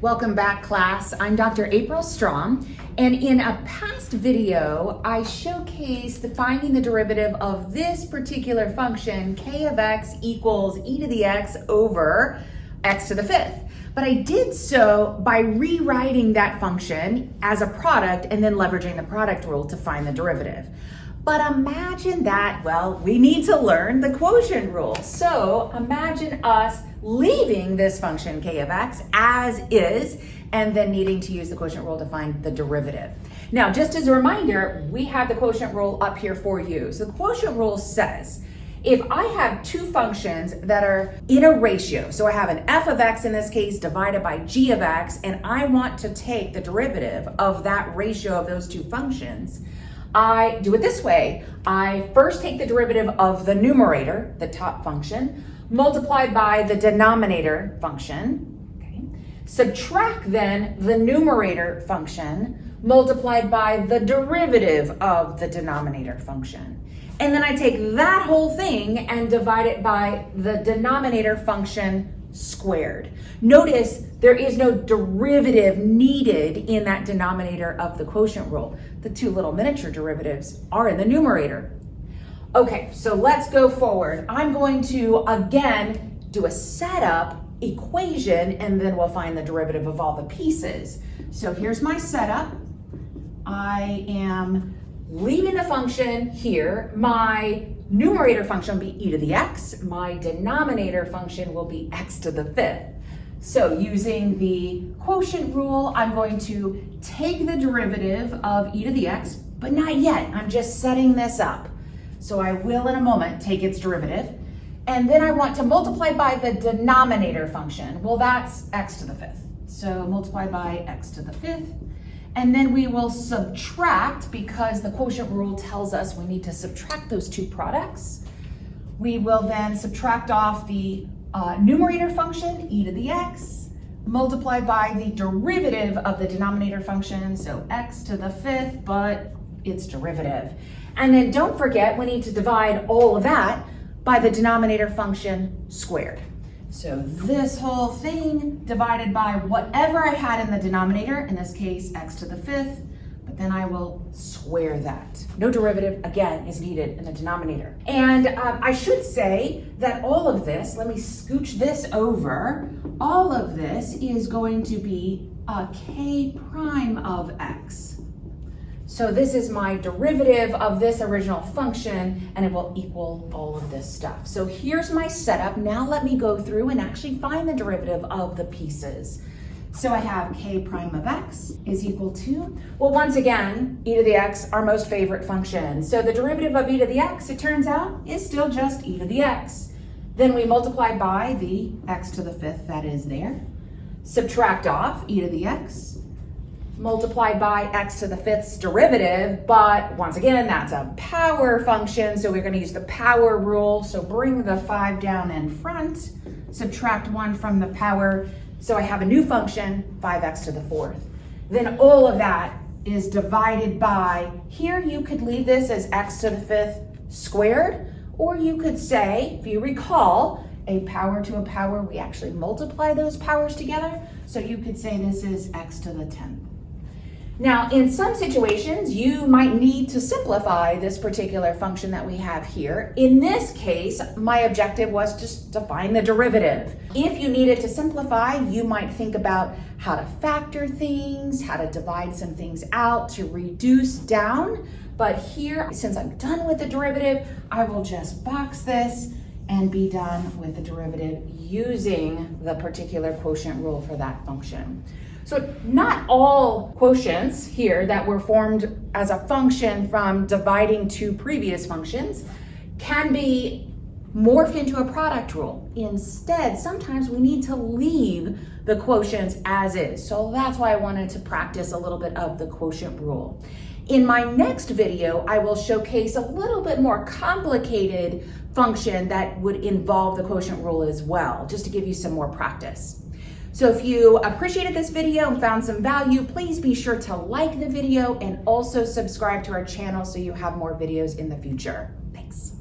Welcome back, class. I'm Dr. April Ström, and in a past video, I showcased finding the derivative of this particular function, k of x equals e to the x over x to the fifth. But I did so by rewriting that function as a product and then leveraging the product rule to find the derivative. But imagine that, well, we need to learn the quotient rule. So imagine us leaving this function k of x as is and then needing to use the quotient rule to find the derivative. Now, just as a reminder, we have the quotient rule up here for you. So the quotient rule says, if I have two functions that are in a ratio, so I have an f of x in this case divided by g of x, and I want to take the derivative of that ratio of those two functions, I do it this way. I first take the derivative of the numerator, the top function, multiplied by the denominator function, okay? Subtract then the numerator function multiplied by the derivative of the denominator function. And then I take that whole thing and divide it by the denominator function squared. Notice there is no derivative needed in that denominator of the quotient rule. The two little miniature derivatives are in the numerator. Okay, so let's go forward. I'm going to, again, do a setup equation, and then we'll find the derivative of all the pieces. So here's my setup. I am leaving the function here. My numerator function will be e to the x. My denominator function will be x to the fifth. So using the quotient rule, I'm going to take the derivative of e to the x, but not yet. I'm just setting this up. So I will in a moment take its derivative. And then I want to multiply by the denominator function. Well, that's x to the fifth. So multiply by x to the fifth. And then we will subtract, because the quotient rule tells us we need to subtract those two products. We will then subtract off the numerator function, e to the x, multiplied by the derivative of the denominator function, so x to the fifth, but its derivative. And then don't forget, we need to divide all of that by the denominator function squared. So this whole thing divided by whatever I had in the denominator, in this case, x to the fifth, but then I will square that. No derivative, again, is needed in the denominator. And I should say that all of this, let me scooch this over, all of this is going to be a k prime of x. So this is my derivative of this original function, and it will equal all of this stuff. So here's my setup. Now let me go through and actually find the derivative of the pieces. So I have k prime of x is equal to, well, once again, e to the x, our most favorite function. So the derivative of e to the x, it turns out, is still just e to the x. Then we multiply by the x to the fifth that is there. Subtract off e to the x. Multiplied by x to the fifth's derivative, but once again, that's a power function, so we're going to use the power rule. So bring the 5 down in front, subtract 1 from the power, so I have a new function, 5x to the fourth. Then all of that is divided by, here you could leave this as x to the fifth squared, or you could say, if you recall, a power to a power, we actually multiply those powers together, so you could say this is x to the 10th. Now, in some situations, you might need to simplify this particular function that we have here. In this case, my objective was just to find the derivative. If you needed to simplify, you might think about how to factor things, how to divide some things out to reduce down. But here, since I'm done with the derivative, I will just box this and be done with the derivative using the particular quotient rule for that function. So not all quotients here that were formed as a function from dividing two previous functions can be morphed into a product rule. Instead, sometimes we need to leave the quotients as is. So that's why I wanted to practice a little bit of the quotient rule. In my next video, I will showcase a little bit more complicated function that would involve the quotient rule as well, just to give you some more practice. So if you appreciated this video and found some value, please be sure to like the video and also subscribe to our channel so you have more videos in the future. Thanks.